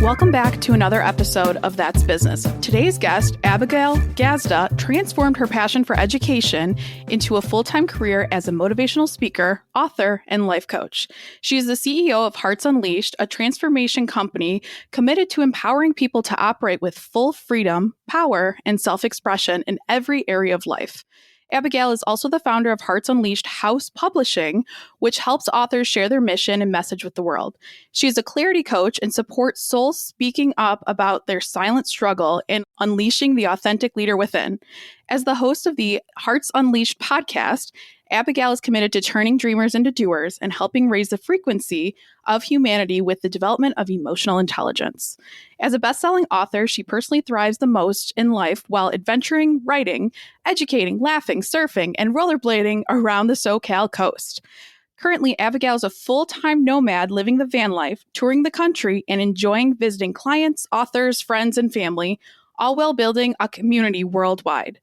Welcome back to another episode of That's Business. Today's guest, Abigail Gazda, transformed her passion for education into a full-time career as a motivational speaker, author, and life coach. She is the CEO of Hearts Unleashed, a transformation company committed to empowering people to operate with full freedom, power, and self-expression in every area of life. Abigail is also the founder of Hearts Unleashed House Publishing, which helps authors share their mission and message with the world. She is a clarity coach and supports souls speaking up about their silent struggle and unleashing the authentic leader within. As the host of the Hearts Unleashed podcast, Abigail is committed to turning dreamers into doers and helping raise the frequency of humanity with the development of emotional intelligence. As a best-selling author, she personally thrives the most in life while adventuring, writing, educating, laughing, surfing, and rollerblading around the SoCal coast. Currently, Abigail is a full-time nomad living the van life, touring the country, and enjoying visiting clients, authors, friends, and family, all while building a community worldwide.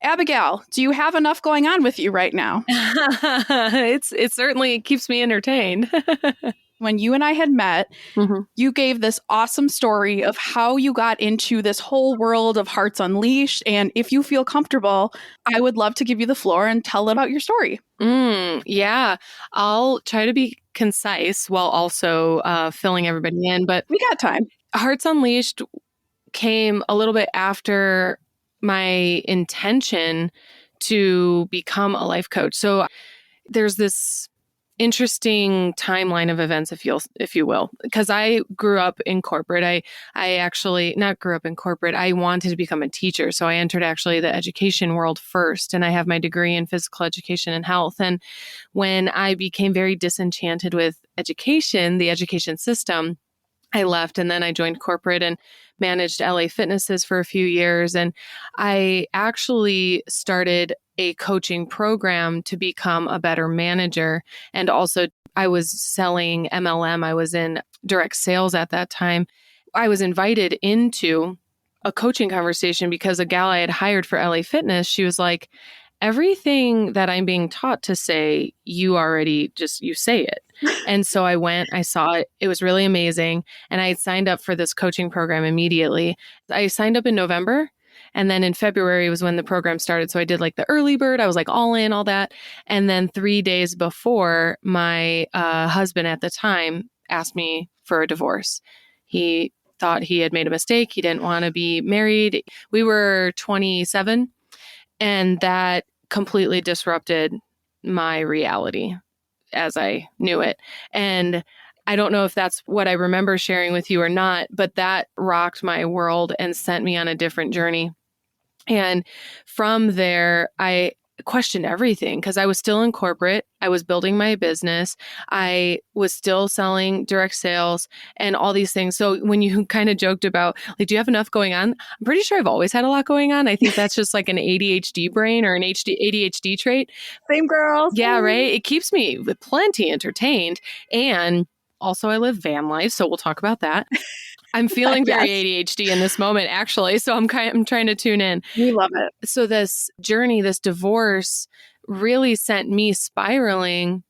Abigail, do you have enough going on with you right now? It certainly keeps me entertained. When you and I had met, you gave this awesome story of how you got into this whole world of Hearts Unleashed. And if you feel comfortable, I would love to give you the floor and tell about your story. Yeah, I'll try to be concise while also filling everybody in. But we got time. Hearts Unleashed came a little bit after my intention to become a life coach. So there's this interesting timeline of events, if you will, because I grew up in corporate. I actually not grew up in corporate. I wanted to become a teacher. So I entered actually the education world first, and I have my degree in physical education and health. And when I became very disenchanted with education, the education system, I left, and then I joined corporate and managed LA Fitnesses for a few years. And I actually started a coaching program to become a better manager. And also I was selling MLM. I was in direct sales at that time. I was invited into a coaching conversation because a gal I had hired for LA Fitness, she was like, everything that I'm being taught to say, you say it. And so I went, I saw it. It was really amazing. And I had signed up for this coaching program immediately. I signed up in November. And then in February was when the program started. So I did like the early bird. I was like all in, all that. And then 3 days before, my husband at the time asked me for a divorce. He thought he had made a mistake. He didn't want to be married. We were 27. And that completely disrupted my reality as I knew it. And I don't know if that's what I remember sharing with you or not, but that rocked my world and sent me on a different journey. And from there, I questioned everything because I was still in corporate. I was building my business. I was still selling direct sales and all these things. So when you kind of joked about, like, do you have enough going on? I'm pretty sure I've always had a lot going on. I think that's just like an ADHD brain or an ADHD trait. Same girl. Yeah, right. It keeps me with plenty entertained. And also I live van life. So we'll talk about that. I'm feeling very ADHD in this moment, actually. So I'm trying to tune in. We love it. So this journey, this divorce really sent me spiraling,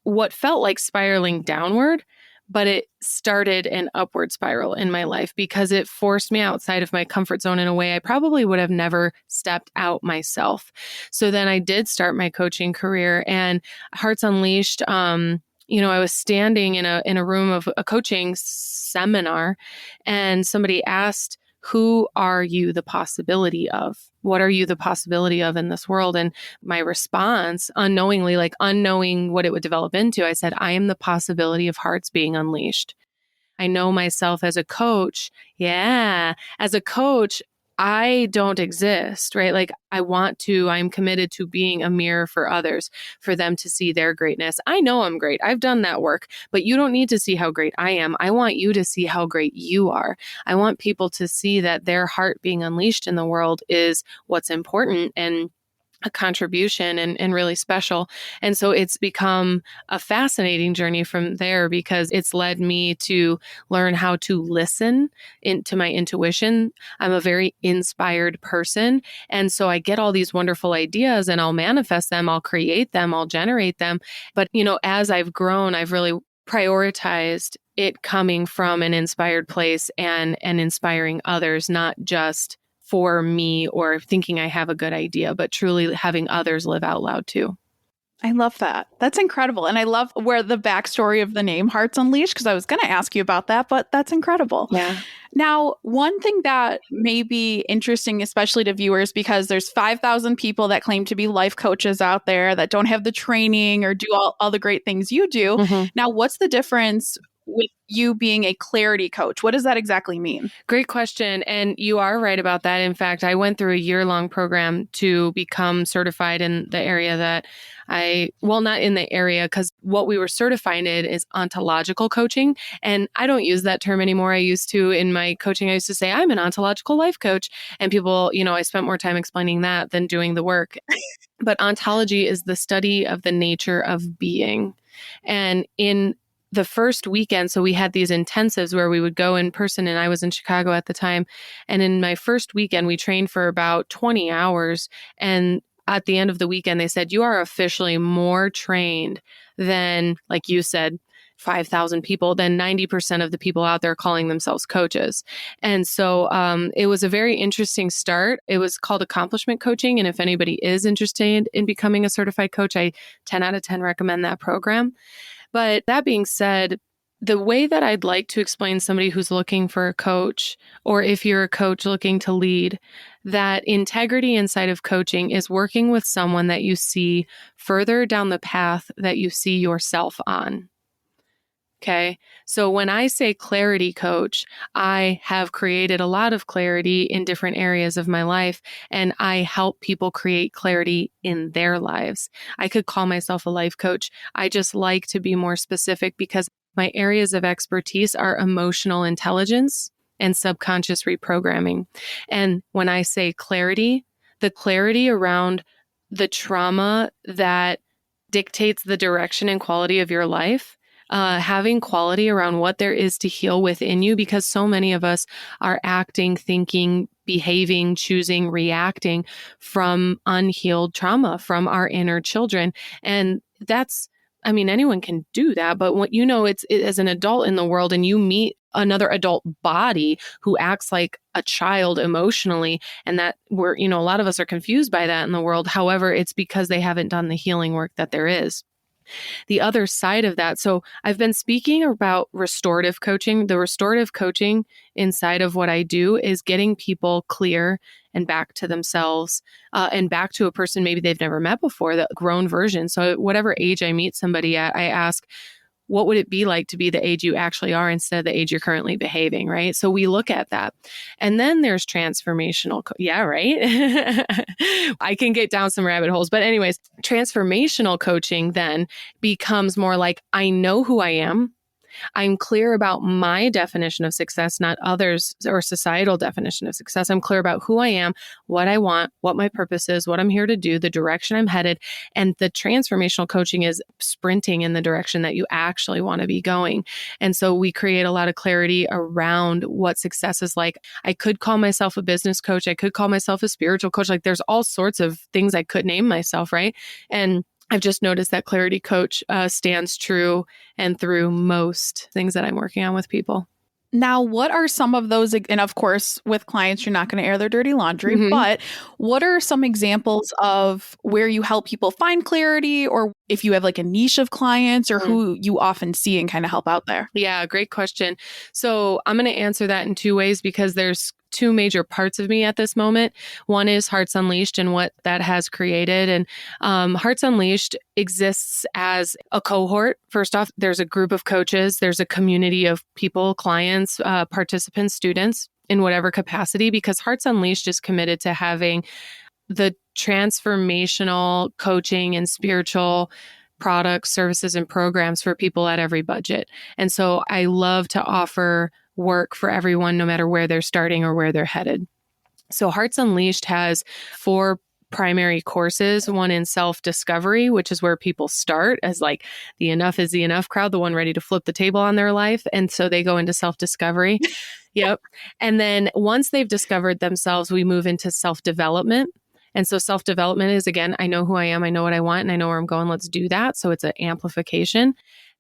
what felt like spiraling downward, but it started an upward spiral in my life because it forced me outside of my comfort zone in a way I probably would have never stepped out myself. So then I did start my coaching career, and Hearts Unleashed, I was standing in a room of a coaching seminar, and somebody asked, who are you the possibility of? What are you the possibility of in this world? And my response, unknowingly, like unknowing what it would develop into, I said, I am the possibility of hearts being unleashed. I know myself as a coach. Yeah. As a coach, I don't exist, right? Like I'm committed to being a mirror for others, for them to see their greatness. I know I'm great. I've done that work, but you don't need to see how great I am. I want you to see how great you are. I want people to see that their heart being unleashed in the world is what's important and a contribution and really special. And so it's become a fascinating journey from there because it's led me to learn how to listen into my intuition. I'm a very inspired person. And so I get all these wonderful ideas and I'll manifest them, I'll create them, I'll generate them. But, as I've grown, I've really prioritized it coming from an inspired place and inspiring others, not just for me or thinking I have a good idea, but truly having others live out loud too. I love that. That's incredible. And I love where the backstory of the name Hearts Unleashed, because I was going to ask you about that, but that's incredible. Yeah. Now, one thing that may be interesting, especially to viewers, because there's 5,000 people that claim to be life coaches out there that don't have the training or do all the great things you do. Mm-hmm. Now, what's the difference with you being a clarity coach? What does that exactly mean? Great question. And you are right about that. In fact, I went through a year-long program to become certified in the area that not in the area, because what we were certified in is ontological coaching. And I don't use that term anymore. I used to in my coaching, I used to say, I'm an ontological life coach. And people, I spent more time explaining that than doing the work. But ontology is the study of the nature of being. And in the first weekend, so we had these intensives where we would go in person, and I was in Chicago at the time. And in my first weekend, we trained for about 20 hours. And at the end of the weekend, they said, you are officially more trained than, like you said, 5,000 people, than 90% of the people out there calling themselves coaches. And so it was a very interesting start. It was called accomplishment coaching. And if anybody is interested in becoming a certified coach, I 10 out of 10 recommend that program. But that being said, the way that I'd like to explain somebody who's looking for a coach, or if you're a coach looking to lead, that integrity inside of coaching is working with someone that you see further down the path that you see yourself on. Okay. So when I say clarity coach, I have created a lot of clarity in different areas of my life, and I help people create clarity in their lives. I could call myself a life coach. I just like to be more specific because my areas of expertise are emotional intelligence and subconscious reprogramming. And when I say clarity, the clarity around the trauma that dictates the direction and quality of your life, having quality around what there is to heal within you, because so many of us are acting, thinking, behaving, choosing, reacting from unhealed trauma from our inner children. And anyone can do that, but what it's as an adult in the world and you meet another adult body who acts like a child emotionally, and that a lot of us are confused by that in the world. However, it's because they haven't done the healing work that there is. The other side of that. So I've been speaking about restorative coaching. The restorative coaching inside of what I do is getting people clear and back to themselves and back to a person maybe they've never met before, the grown version. So whatever age I meet somebody at, I ask, what would it be like to be the age you actually are instead of the age you're currently behaving, right? So we look at that. And then there's transformational. Yeah, right? I can get down some rabbit holes. But anyways, transformational coaching then becomes more like, I know who I am. I'm clear about my definition of success, not others or societal definition of success. I'm clear about who I am, what I want, what my purpose is, what I'm here to do, the direction I'm headed. And the transformational coaching is sprinting in the direction that you actually want to be going. And so we create a lot of clarity around what success is like. I could call myself a business coach. I could call myself a spiritual coach. Like there's all sorts of things I could name myself, right? And I've just noticed that clarity coach stands true and through most things that I'm working on with people. Now, what are some of those, and of course, with clients, you're not going to air their dirty laundry, but what are some examples of where you help people find clarity, or if you have like a niche of clients or who you often see and kind of help out there? Yeah, great question. So I'm going to answer that in two ways because there's two major parts of me at this moment. One is Hearts Unleashed and what that has created. And Hearts Unleashed exists as a cohort. First off, there's a group of coaches. There's a community of people, clients, participants, students in whatever capacity, because Hearts Unleashed is committed to having the transformational coaching and spiritual products, services, and programs for people at every budget. And so I love to offer work for everyone, no matter where they're starting or where they're headed. So Hearts Unleashed has 4 primary courses, one in self-discovery, which is where people start as like the enough is the enough crowd, the one ready to flip the table on their life. And so they go into self-discovery. Yep. And then once they've discovered themselves, we move into self-development. And so self-development is, again, I know who I am, I know what I want, and I know where I'm going. Let's do that. So it's an amplification.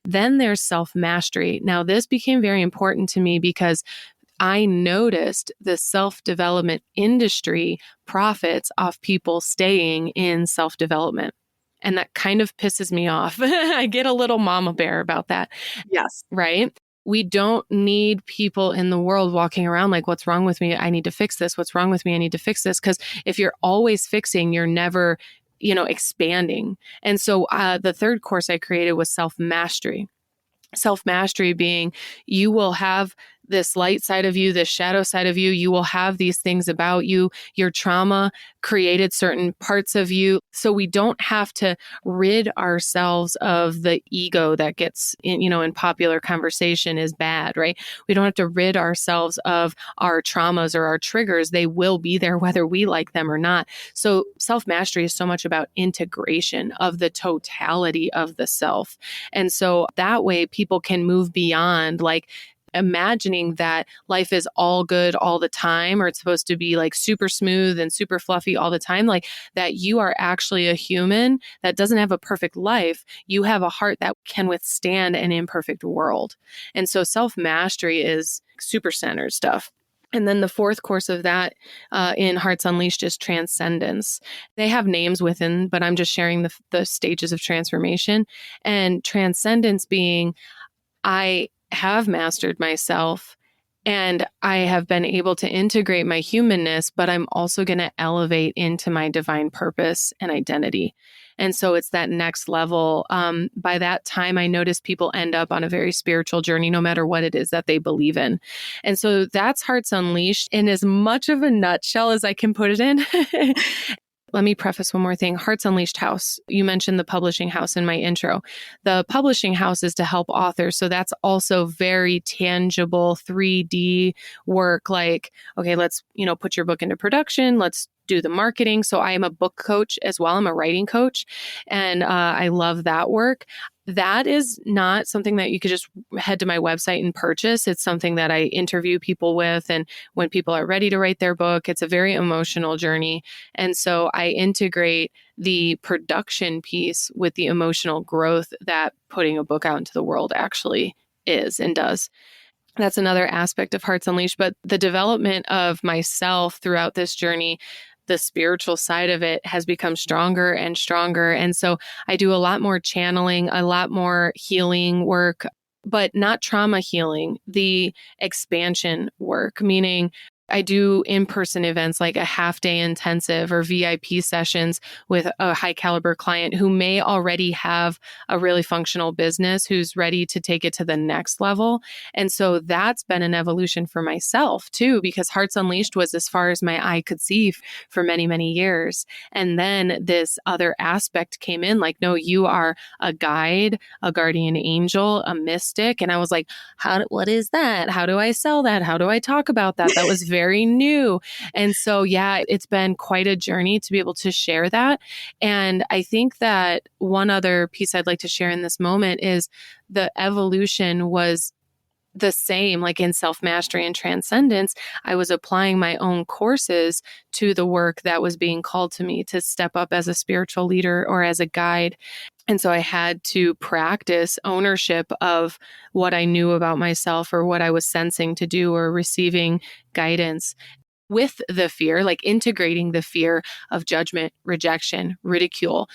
Then there's self-mastery. Now, this became very important to me because I noticed the self-development industry profits off people staying in self-development. And that kind of pisses me off. I get a little mama bear about that. Yes. Right? We don't need people in the world walking around like, what's wrong with me? I need to fix this. What's wrong with me? I need to fix this. Because if you're always fixing, you're never, expanding. And so the third course I created was self-mastery. Self-mastery being you will have this light side of you, this shadow side of you. You will have these things about you. Your trauma created certain parts of you. So we don't have to rid ourselves of the ego that gets in popular conversation is bad, right? We don't have to rid ourselves of our traumas or our triggers. They will be there whether we like them or not. So self-mastery is so much about integration of the totality of the self. And so that way people can move beyond like imagining that life is all good all the time, or it's supposed to be like super smooth and super fluffy all the time, like that you are actually a human that doesn't have a perfect life. You have a heart that can withstand an imperfect world. And so self-mastery is super centered stuff. And then the fourth course of that in Hearts Unleashed is transcendence. They have names within, but I'm just sharing the stages of transformation. And transcendence being, I have mastered myself and I have been able to integrate my humanness, but I'm also going to elevate into my divine purpose and identity. And so it's that next level. By that time, I notice people end up on a very spiritual journey, no matter what it is that they believe in. And so that's Hearts Unleashed in as much of a nutshell as I can put it in. Let me preface one more thing. Hearts Unleashed House. You mentioned the publishing house in my intro. The publishing house is to help authors. So that's also very tangible 3D work. Like, okay, let's, put your book into production. Let's do the marketing. So I am a book coach as well. I'm a writing coach and I love that work. That is not something that you could just head to my website and purchase. It's something that I interview people with. And when people are ready to write their book, it's a very emotional journey. And so I integrate the production piece with the emotional growth that putting a book out into the world actually is and does. That's another aspect of Hearts Unleashed. But the development of myself throughout this journey, the spiritual side of it has become stronger and stronger. And so I do a lot more channeling, a lot more healing work, but not trauma healing, the expansion work, meaning I do in-person events like a half-day intensive or VIP sessions with a high caliber client who may already have a really functional business, who's ready to take it to the next level. And so that's been an evolution for myself too, because Hearts Unleashed was as far as my eye could see for many, many years. And then this other aspect came in like, no, you are a guide, a guardian angel, a mystic. And I was like, what is that? How do I sell that? How do I talk about that? That was very new. And so, yeah, it's been quite a journey to be able to share that. And I think that one other piece I'd like to share in this moment is the evolution was the same, like in self-mastery and transcendence. I was applying my own courses to the work that was being called to me to step up as a spiritual leader or as a guide. And so I had to practice ownership of what I knew about myself or what I was sensing to do or receiving guidance with the fear, like integrating the fear of judgment, rejection, ridicule,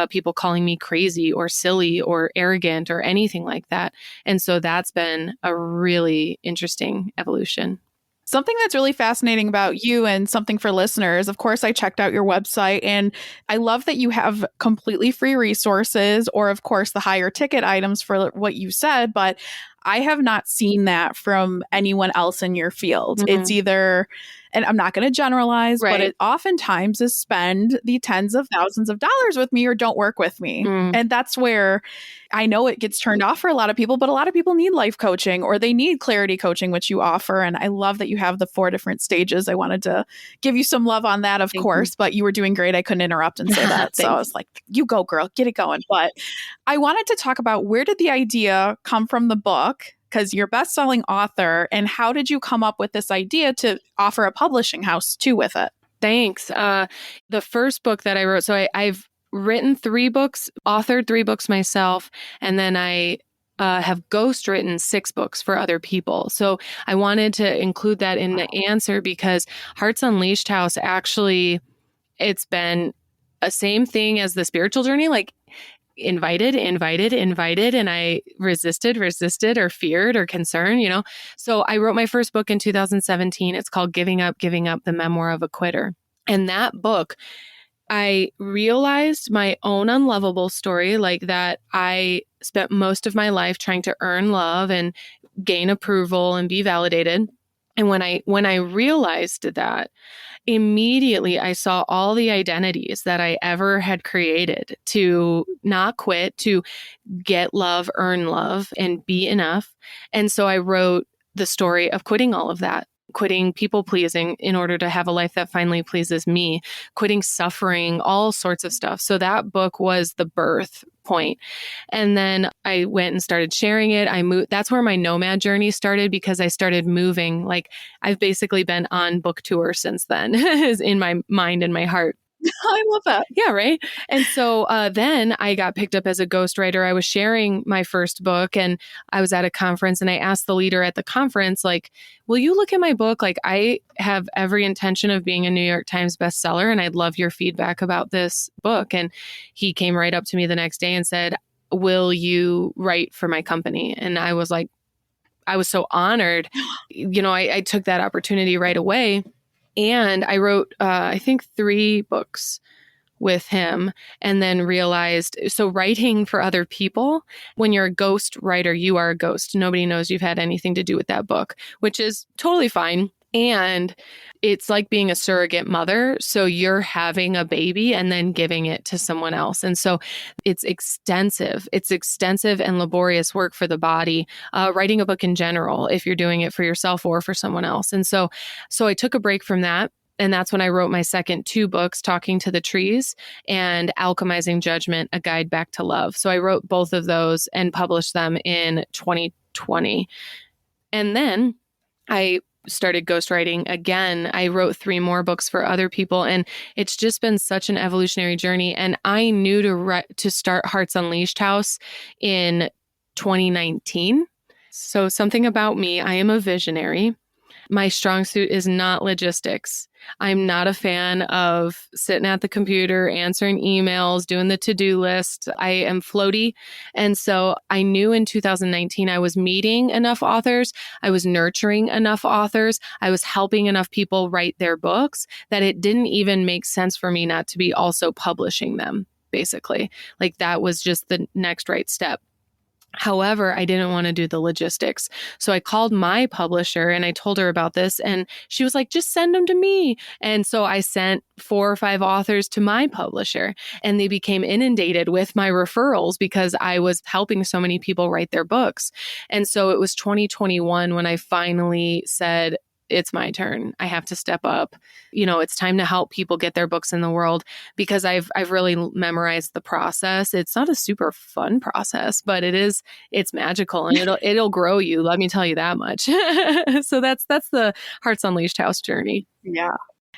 people calling me crazy or silly or arrogant or anything like that. And so that's been a really interesting evolution. Something that's really fascinating about you and something for listeners, of course, I checked out your website and I love that you have completely free resources or, of course, the higher ticket items for what you said, but I have not seen that from anyone else in your field. Mm-hmm. It's either, and I'm not going to generalize, Right. but it oftentimes is spend the tens of thousands of dollars with me or don't work with me. And that's where I know it gets turned off for a lot of people, but a lot of people need life coaching or they need clarity coaching, which you offer. And I love that you have the 4 different stages. I wanted to give you some love on that, of course, but you were doing great. I couldn't interrupt and say that. So I was like, you go, girl, get it going. But I wanted to talk about where did the idea come from the book? Because you're a best-selling author, and how did you come up with this idea to offer a publishing house too with it? Thanks. The first book that I wrote, so I've written 3 books, authored 3 books myself, and then I have ghostwritten 6 books for other people. So I wanted to include that in the answer because Hearts Unleashed House actually, it's been a same thing as the spiritual journey, like invited, and I resisted or feared or concerned, So I wrote my first book in 2017. It's called Giving Up, the Memoir of a Quitter. And that book, I realized my own unlovable story, like that I spent most of my life trying to earn love and gain approval and be validated. And when I realized that, immediately I saw all the identities that I ever had created to not quit, to get love, earn love, and be enough. And so I wrote the story of quitting all of that, quitting people pleasing in order to have a life that finally pleases me, quitting suffering, all sorts of stuff. So that book was the birth point. And then I went and started sharing it. I moved. That's where my nomad journey started because I started moving. Like I've basically been on book tour since then, is in my mind and my heart. I love that. Yeah, right. And so then I got picked up as a ghostwriter. I was sharing my first book and I was at a conference and I asked the leader at the conference, like, will you look at my book? Like, I have every intention of being a New York Times bestseller and I'd love your feedback about this book. And he came right up to me the next day and said, will you write for my company? And I was like, I was so honored. I took that opportunity right away. And I wrote, I think 3 books with him and then realized, so writing for other people, when you're a ghost writer, you are a ghost. Nobody knows you've had anything to do with that book, which is totally fine. And it's like being a surrogate mother. So you're having a baby and then giving it to someone else. And so it's extensive. It's extensive and laborious work for the body, writing a book in general, if you're doing it for yourself or for someone else. And so I took a break from that. And that's when I wrote my second 2 books, Talking to the Trees and Alchemizing Judgment, A Guide Back to Love. So I wrote both of those and published them in 2020. And then I started ghostwriting again. I wrote 3 more books for other people, and it's just been such an evolutionary journey. And I knew to start Hearts Unleashed House in 2019. So something about me, I am a visionary. My strong suit is not logistics. I'm not a fan of sitting at the computer, answering emails, doing the to-do list. I am floaty. And so I knew in 2019 I was meeting enough authors. I was nurturing enough authors. I was helping enough people write their books that it didn't even make sense for me not to be also publishing them, basically. Like that was just the next right step. However, I didn't want to do the logistics. So I called my publisher and I told her about this and she was like, just send them to me. And so I sent 4 or 5 authors to my publisher and they became inundated with my referrals because I was helping so many people write their books. And so it was 2021 when I finally said, it's my turn. I have to step up. It's time to help people get their books in the world because I've really memorized the process. It's not a super fun process, but it's magical and it'll grow you. Let me tell you that much. So that's the Hearts Unleashed House journey. Yeah.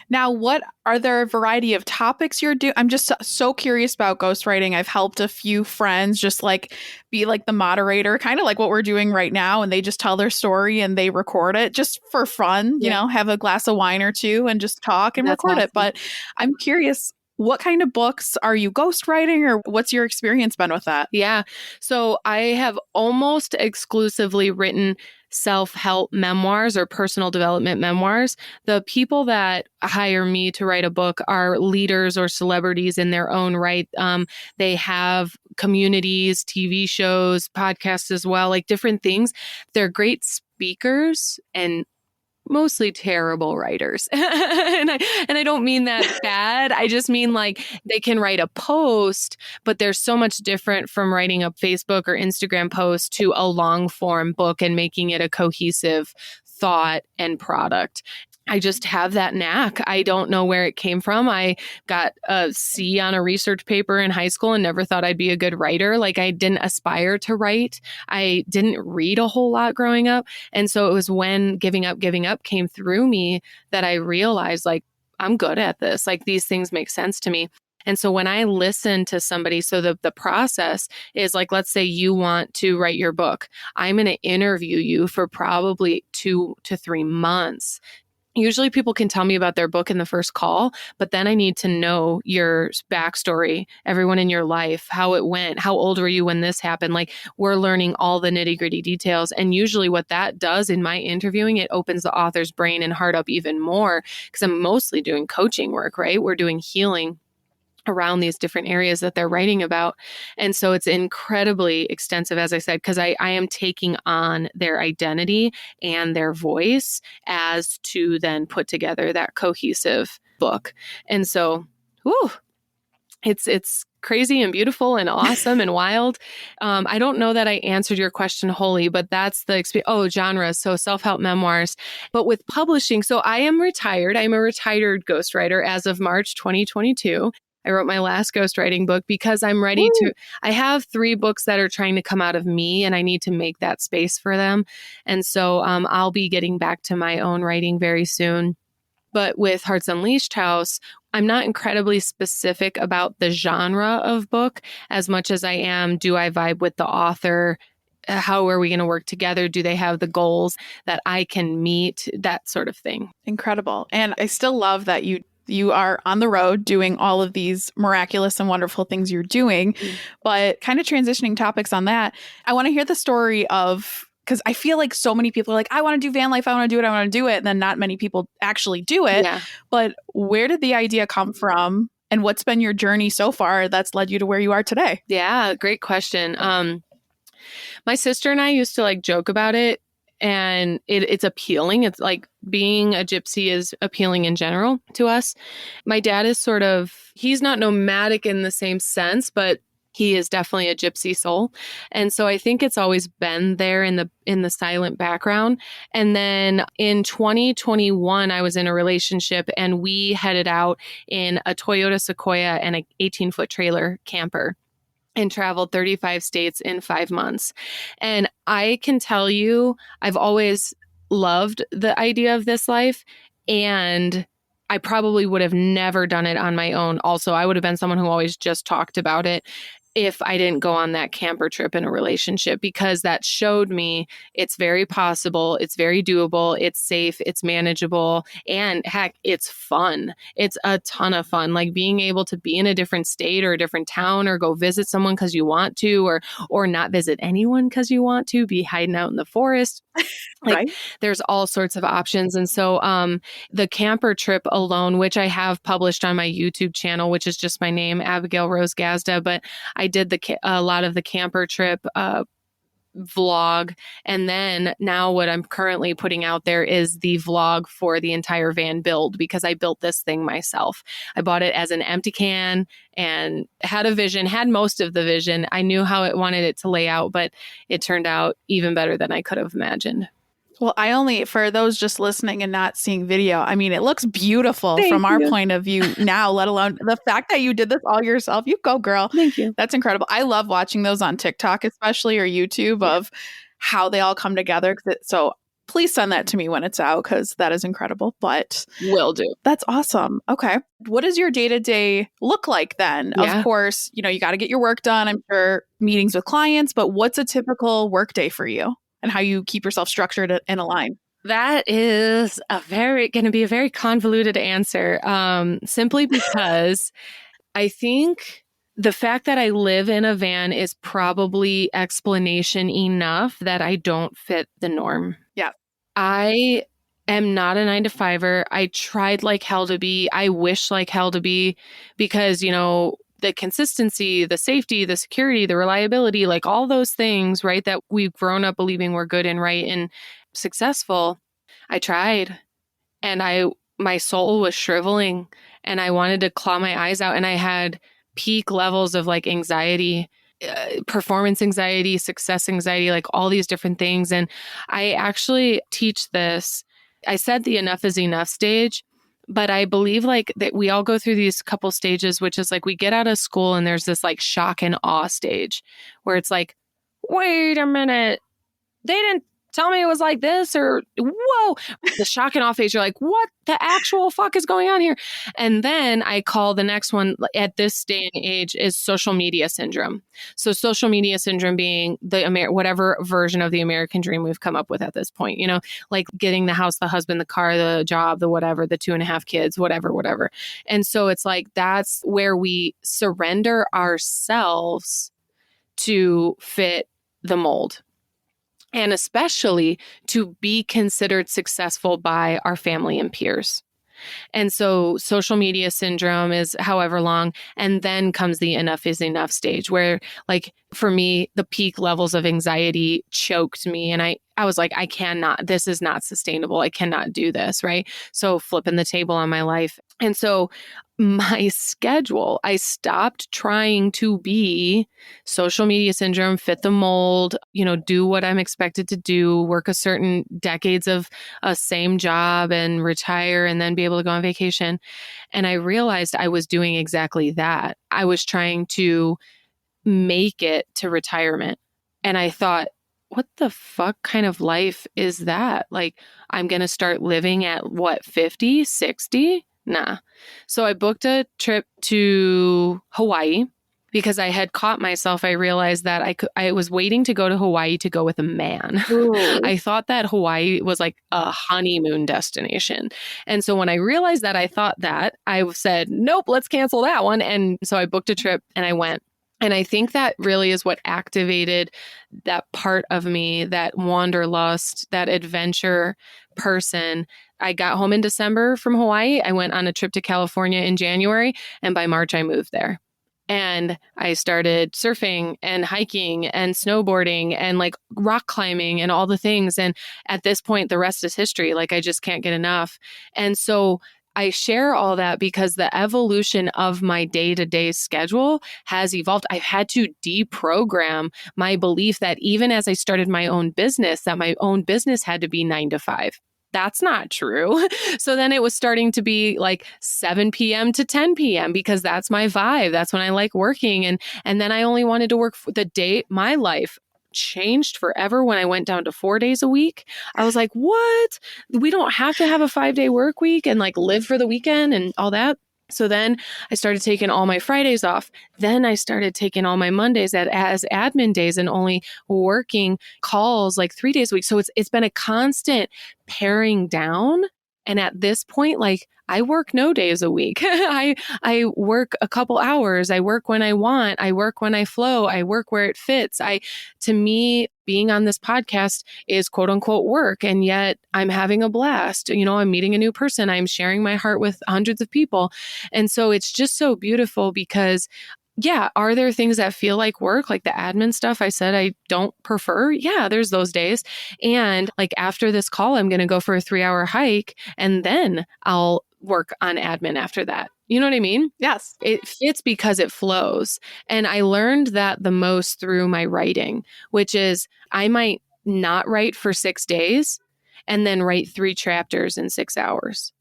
Now, what are there a variety of topics you're doing? I'm just so curious about ghostwriting. I've helped a few friends just like be like the moderator, kind of like what we're doing right now. And they just tell their story and they record it just for fun, have a glass of wine or 2 and just talk and record it. But I'm curious, what kind of books are you ghostwriting or what's your experience been with that? Yeah. So I have almost exclusively written self-help memoirs or personal development memoirs. The people that hire me to write a book are leaders or celebrities in their own right. They have communities, TV shows, podcasts as well, like different things. They're great speakers and mostly terrible writers. and I don't mean that bad. I just mean like they can write a post, but they're so much different from writing a Facebook or Instagram post to a long form book and making it a cohesive thought and product. I just have that knack. I don't know where it came from. I got a C on a research paper in high school and never thought I'd be a good writer. Like I didn't aspire to write. I didn't read a whole lot growing up. And so it was when Giving Up came through me that I realized like, I'm good at this. Like these things make sense to me. And so when I listen to somebody, so the process is like, let's say you want to write your book. I'm going to interview you for probably 2 to 3 months. Usually people can tell me about their book in the first call, but then I need to know your backstory, everyone in your life, how it went, how old were you when this happened? Like we're learning all the nitty gritty details. And usually what that does in my interviewing, it opens the author's brain and heart up even more because I'm mostly doing coaching work, right? We're doing healing around these different areas that they're writing about. And so it's incredibly extensive, as I said, because I am taking on their identity and their voice as to then put together that cohesive book. And so, whew, it's crazy and beautiful and awesome and wild. I don't know that I answered your question wholly, but that's the experience. Oh, genres. So self-help memoirs, but with publishing. So I am retired. I'm a retired ghostwriter as of March 2022. I wrote my last ghostwriting book because I'm ready to, I have 3 books that are trying to come out of me and I need to make that space for them. And so I'll be getting back to my own writing very soon. But with Hearts Unleashed House, I'm not incredibly specific about the genre of book as much as I am, do I vibe with the author? How are we going to work together? Do they have the goals that I can meet? That sort of thing. Incredible. And I still love that you are on the road doing all of these miraculous and wonderful things you're doing, but kind of transitioning topics on that. I want to hear the story of, because I feel like so many people are like, I want to do van life. I want to do it. I want to do it. And then not many people actually do it. Yeah. But where did the idea come from? And what's been your journey so far that's led you to where you are today? Yeah, great question. My sister and I used to like joke about it, and it's appealing. It's like being a gypsy is appealing in general to us. My dad is he's not nomadic in the same sense, but he is definitely a gypsy soul. And so I think it's always been there in the silent background. And then in 2021, I was in a relationship and we headed out in a Toyota Sequoia and an 18-foot trailer camper and traveled 35 states in 5 months. And I can tell you, I've always loved the idea of this life, and I probably would have never done it on my own. Also, I would have been someone who always just talked about it if I didn't go on that camper trip in a relationship, because that showed me it's very possible, it's very doable, it's safe, it's manageable, and heck, it's fun. It's a ton of fun. Like being able to be in a different state or a different town or go visit someone because you want to, or not visit anyone because you want to, be hiding out in the forest. Like Right. There's all sorts of options. And so the camper trip alone, which I have published on my YouTube channel, which is just my name, Abigail Rose Gazda, but I did a lot of the camper trip vlog. And then now what I'm currently putting out there is the vlog for the entire van build, because I built this thing myself. I bought it as an empty can and had a vision, had most of the vision. I knew how I wanted it to lay out, but it turned out even better than I could have imagined. Well, for those just listening and not seeing video, I mean, it looks beautiful from our point of view now, let alone the fact that you did this all yourself. You go, girl. Thank you. That's incredible. I love watching those on TikTok, especially, or YouTube, of how they all come together. So please send that to me when it's out, because that is incredible. But will do. That's awesome. Okay. What does your day-to-day look like then? Yeah. Of course, you got to get your work done. I'm sure meetings with clients, but what's a typical work day for you? And how you keep yourself structured and aligned? That is going to be a very convoluted answer, simply because I think the fact that I live in a van is probably explanation enough that I don't fit the norm. Yeah. I am not a 9-to-5er. I tried like hell to be. I wish like hell to be, because, the consistency, the safety, the security, the reliability, like all those things, right, that we've grown up believing we're good and right and successful. I tried, and my soul was shriveling, and I wanted to claw my eyes out, and I had peak levels of like anxiety, performance anxiety, success anxiety, like all these different things. And I actually teach this. I said the enough is enough stage. But I believe like that we all go through these couple stages, which is like we get out of school and there's this like shock and awe stage where it's like, wait a minute, they didn't tell me it was like this, or whoa, the shock and awe phase. You're like, what the actual fuck is going on here? And then I call the next one at this day and age is social media syndrome. So social media syndrome being whatever version of the American dream we've come up with at this point, like getting the house, the husband, the car, the job, the whatever, the 2.5 kids, whatever. And so it's like, that's where we surrender ourselves to fit the mold. And especially to be considered successful by our family and peers. And so social media syndrome is however long. And then comes the enough is enough stage where, like, for me, the peak levels of anxiety choked me. And I was like, I cannot, this is not sustainable. I cannot do this. Right. So flipping the table on my life. And so my schedule, I stopped trying to be social media syndrome, fit the mold, do what I'm expected to do, work a certain decades of a same job and retire and then be able to go on vacation. And I realized I was doing exactly that. I was trying to make it to retirement. And I thought, what the fuck kind of life is that? Like, I'm going to start living at what, 50, 60? Nah. So I booked a trip to Hawaii because I had caught myself. I realized that I was waiting to go to Hawaii to go with a man. I thought that Hawaii was like a honeymoon destination. And so when I realized that, I said, nope, let's cancel that one. And so I booked a trip and I went. And I think that really is what activated that part of me, that wanderlust, that adventure person. I got home in December from Hawaii. I went on a trip to California in January, and by March I moved there. And I started surfing and hiking and snowboarding and like rock climbing and all the things. And at this point, the rest is history. Like, I just can't get enough. And so I share all that because the evolution of my day-to-day schedule has evolved. I've had to deprogram my belief that even as I started my own business, that my own business had to be 9 to 5. That's not true. So then it was starting to be like 7 p.m. to 10 p.m. because that's my vibe. That's when I like working. And then I only wanted to work for the day. My life changed forever when I went down to 4 days a week. I was like, what? We don't have to have a 5-day work week and like live for the weekend and all that. So then I started taking all my Fridays off. Then I started taking all my Mondays as admin days and only working calls like 3 days a week. So it's been a constant paring down. And at this point, like, I work no days a week. I work a couple hours. I work when I want. I work when I flow. I work where it fits. To me, being on this podcast is quote unquote work. And yet I'm having a blast. I'm meeting a new person. I'm sharing my heart with hundreds of people. And so it's just so beautiful because yeah, are there things that feel like work, like the admin stuff I said I don't prefer? Yeah, there's those days. And like after this call, I'm going to go for a 3-hour hike and then I'll work on admin after that. You know what I mean? Yes. It fits because it flows. And I learned that the most through my writing, which is I might not write for 6 days and then write 3 chapters in 6 hours.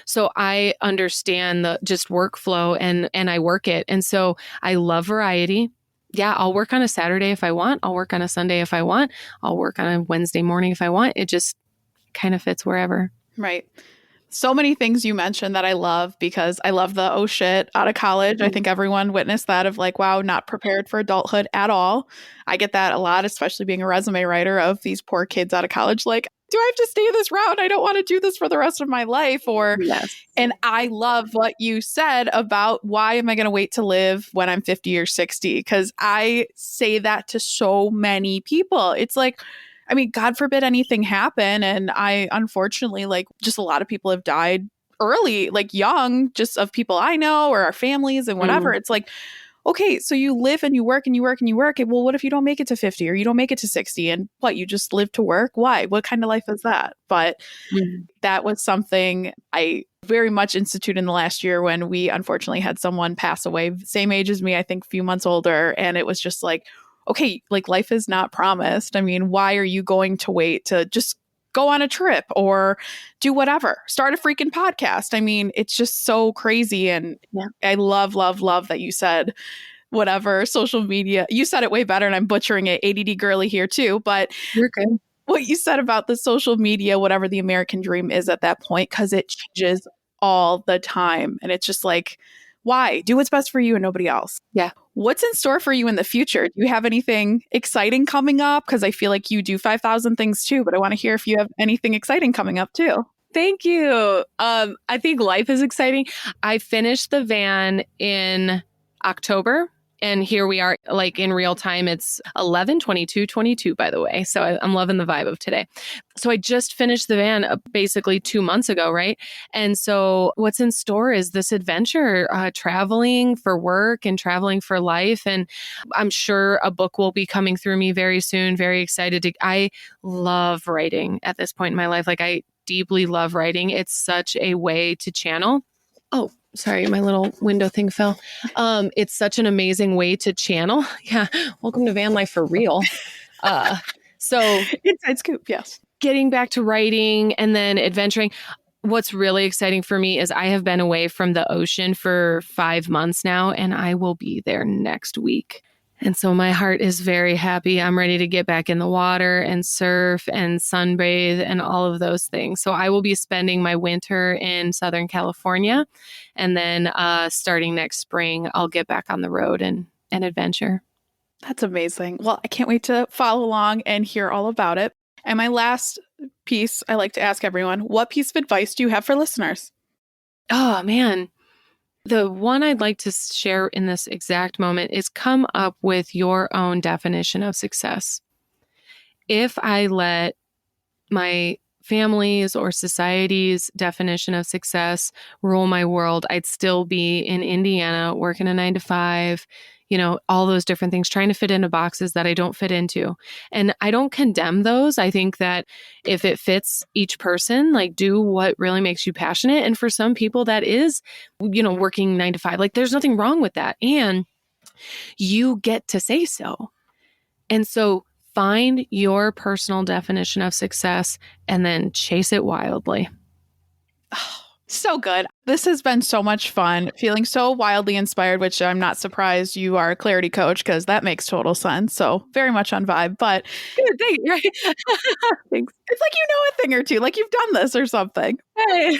So I understand the just workflow and I work it. And so I love variety. Yeah, I'll work on a Saturday if I want. I'll work on a Sunday if I want. I'll work on a Wednesday morning if I want. It just kind of fits wherever. Right. So many things you mentioned that I love because I love the oh shit out of college. I think everyone witnessed that of like, wow, not prepared for adulthood at all. I get that a lot, especially being a resume writer of these poor kids out of college. Like, do I have to stay this route? I don't want to do this for the rest of my life. Yes. And I love what you said about why am I going to wait to live when I'm 50 or 60? Because I say that to so many people. It's like, I mean, God forbid anything happen. And I, unfortunately, like just a lot of people have died early, like young, just of people I know or our families and whatever. It's like, okay, so you live and you work and you work and you work. Well, what if you don't make it to 50 or you don't make it to 60? And what, you just live to work? Why? What kind of life is that? But that was something I very much instituted in the last year when we unfortunately had someone pass away, same age as me, I think a few months older. And it was just like, okay, like life is not promised. I mean, why are you going to wait to just go on a trip or do whatever, start a freaking podcast? I mean, it's just so crazy. And I love that you said whatever social media, you said it way better and I'm butchering it, ADD girly here too, but you're good. what you said about the social media, whatever the American dream is at that point, because it changes all the time. And it's just like, why? Do what's best for you and nobody else. Yeah. What's in store for you in the future? Do you have anything exciting coming up? Because I feel like you do 5,000 things too, but I want to hear if you have anything exciting coming up too. Thank you. I think life is exciting. I finished the van in October. And here we are, like in real time, it's 11/22/22, by the way. So I'm loving the vibe of today. So I just finished the van basically 2 months ago, right? And so what's in store is this adventure, traveling for work and traveling for life. And I'm sure a book will be coming through me very soon. Very excited I love writing at this point in my life. Like I deeply love writing. It's such a way to channel. Oh, sorry, my little window thing fell. It's such an amazing way to channel. Yeah. Welcome to van life for real. So Inside scoop. Yes. Getting back to writing and then adventuring. What's really exciting for me is I have been away from the ocean for 5 months now, and I will be there next week. And so my heart is very happy. I'm ready to get back in the water and surf and sunbathe and all of those things. So I will be spending my winter in Southern California. And then starting next spring, I'll get back on the road and adventure. That's amazing. Well, I can't wait to follow along and hear all about it. And my last piece, I like to ask everyone, what piece of advice do you have for listeners? Oh, man. The one I'd like to share in this exact moment is come up with your own definition of success. If I let my family's or society's definition of success rule my world, I'd still be in Indiana working a 9-to-5, all those different things, trying to fit into boxes that I don't fit into. And I don't condemn those. I think that if it fits each person, like do what really makes you passionate. And for some people that is, working 9-to-5, like there's nothing wrong with that. And you get to say so. And so find your personal definition of success and then chase it wildly. Oh, so good. This has been so much fun, feeling so wildly inspired, which I'm not surprised you are a clarity coach because that makes total sense. So very much on vibe, but good thing, right? Thanks. It's like you know a thing or two, like you've done this or something. Hey.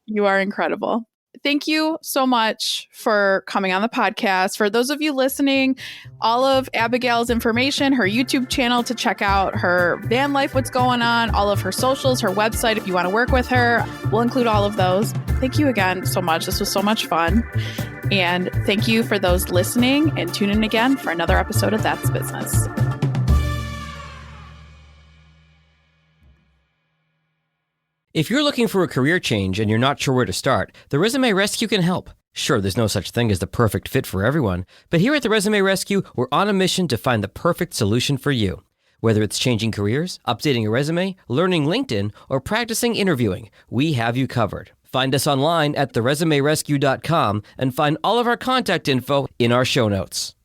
You are incredible. Thank you so much for coming on the podcast. For those of you listening, all of Abigail's information, her YouTube channel to check out her van life, what's going on, all of her socials, her website, if you want to work with her, we'll include all of those. Thank you again so much. This was so much fun. And thank you for those listening, and tune in again for another episode of That's Business. If you're looking for a career change and you're not sure where to start, the Resume Rescue can help. Sure, there's no such thing as the perfect fit for everyone, but here at the Resume Rescue, we're on a mission to find the perfect solution for you. Whether it's changing careers, updating a resume, learning LinkedIn, or practicing interviewing, we have you covered. Find us online at theresumerescue.com and find all of our contact info in our show notes.